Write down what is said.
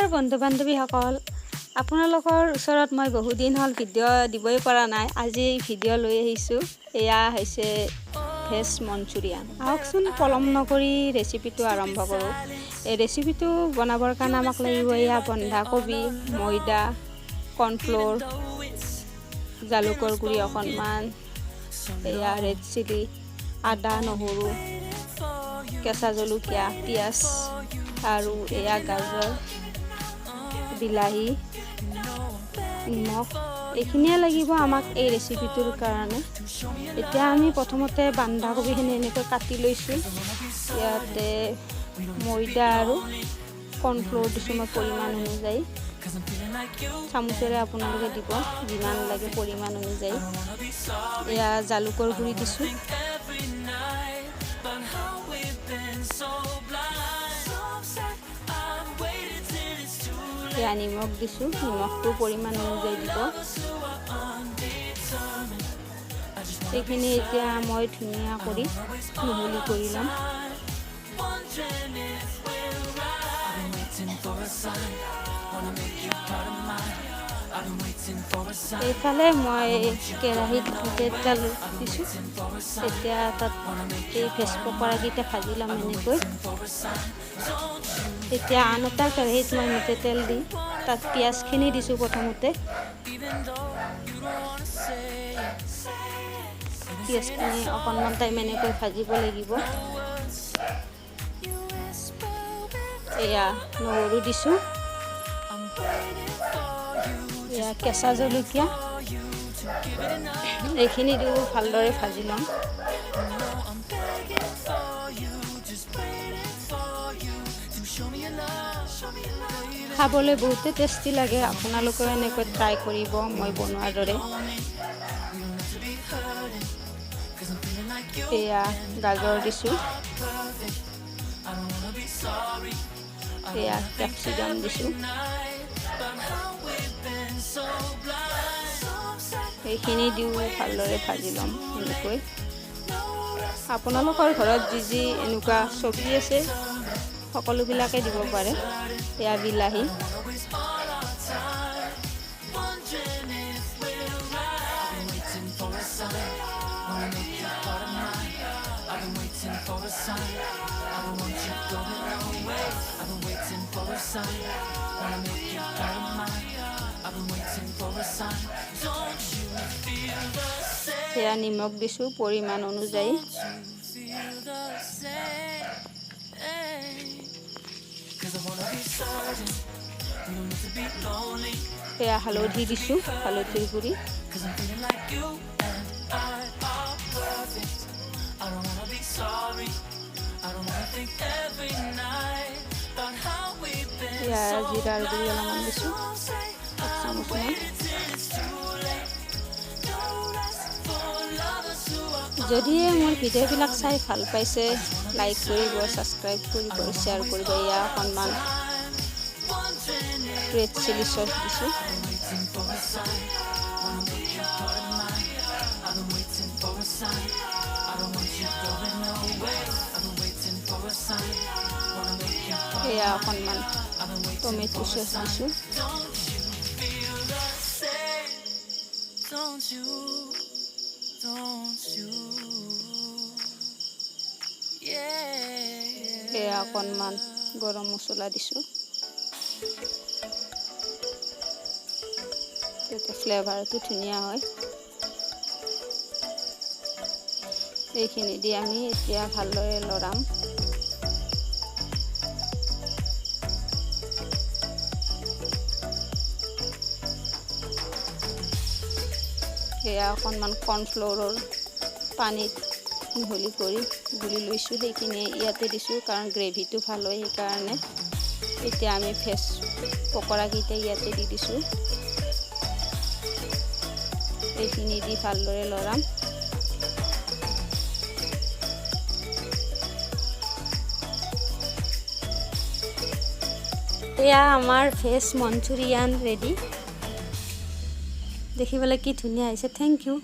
নমস্কাৰ বন্ধু বান্ধৱীসকল, আপোনালোকৰ ওচৰত মই বহুদিন হ'ল ভিডিঅ' দিবই পৰা নাই। আজি ভিডিঅ' লৈ আহিছোঁ। এয়া হৈছে ভেজ মঞ্চুৰিয়ান। আহকচোন পলম নকৰি ৰেচিপিটো আৰম্ভ কৰোঁ। এই ৰেচিপিটো বনাবৰ কাৰণে আমাক লাগিব এয়া বন্ধাকবি, ময়দা, কৰ্ণফ্ল'ৰ, জালুকৰ গুড়ি অকণমান, এয়া ৰেড চিলি, আদা নহৰু, কেঁচা জলকীয়া, পিঁয়াজ আৰু এয়া গাজৰ, বিলাহী, নিমখ এইখিনিয়ে লাগিব আমাক এই ৰেচিপিটোৰ কাৰণে। এতিয়া আমি প্ৰথমতে বন্ধাকবিখিনি এনেকৈ কাটি লৈছোঁ। ইয়াতে ময়দা আৰু কৰ্ণফ্ল'ৰ দিছোঁ মই পৰিমাণ অনুযায়ী। চামুচেৰে আপোনালোকে দিব যিমান লাগে পৰিমাণ অনুযায়ী। এয়া জালুকৰ গুড়ি দিছোঁ। এয়া নিমখ দিছোঁ, নিমখটো পৰিমাণ অনুযায়ী দিব। এইখিনি এতিয়া মই ধুনীয়া কৰি মিহলি কৰি ল'ম। এইফালে মই কেৰাহীত তেল দিছোঁ। এতিয়া তাত এই ভেজ পকৰাকেইটা ভাজি ল'ম এনেকৈ। এতিয়া আন এটা কেৰাহীত মই মিঠা তেল দি তাত পিঁয়াজখিনি দিছোঁ প্ৰথমতে। পিঁয়াজখিনি অকণমান টাইম এনেকৈ ভাজিব লাগিব। এয়া নহৰু দিছোঁ, এয়া কেঁচা জলকীয়া, এইখিনি দিও ভালদৰে ভাজি ল'ম। খাবলৈ বহুতে টেষ্টি লাগে, আপোনালোকেও এনেকৈ ট্ৰাই কৰিব মই বনোৱাৰ দৰে। এয়া গাজৰ দিছোঁ, এয়া কেপচিকাম দিছোঁ। এইখিনি দিও ভালদৰে ভাজি ল'ম এনেকৈ। আপোনালোকৰ ঘৰত যি এনেকুৱা চব্জি আছে সকলোবিলাকে দিব পাৰে। এয়া বিলাহী, এয়া নিমখ দিছোঁ পৰিমাণ অনুযায়ী। এয়া হালধি দিছোঁ, হালধিৰ গুড়ি। এয়া জিৰাৰ গুড়ি অলপমান দিছোঁ, 1 চামুচমান। যদিহে মোৰ ভিডিঅ'বিলাক চাই ভাল পাইছে লাইক কৰিব, ছাবস্ক্ৰাইব কৰিব, শ্বেয়াৰ কৰিব। এয়া অকণমান ৰেড চিলি চচ দিছোঁ। এয়া অকণমান টমেটো চচ দিছোঁ। এয়া অকণমান গৰম মছলা দিছোঁ, তেতিয়া ফ্লেভাৰটো ধুনীয়া হয়। এইখিনি দি আমি এতিয়া ভালদৰে লৰাম। এয়া অকণমান কৰ্ণফ্ল'ৰৰ পানীত মিহলি কৰি গুলি লৈছোঁ, সেইখিনি ইয়াতে দিছোঁ কাৰণ গ্ৰেভিটো ভাল হয় সেইকাৰণে। এতিয়া আমি ভেজ পকৰাকেইটা ইয়াতে দি দিছোঁ। এইখিনি দি ভালদৰে লৰাম। এয়া আমাৰ ভেজ মঞ্চুৰিয়ান ৰেডি। দেখিবলৈ কি ধুনীয়া হৈছে। Thank U.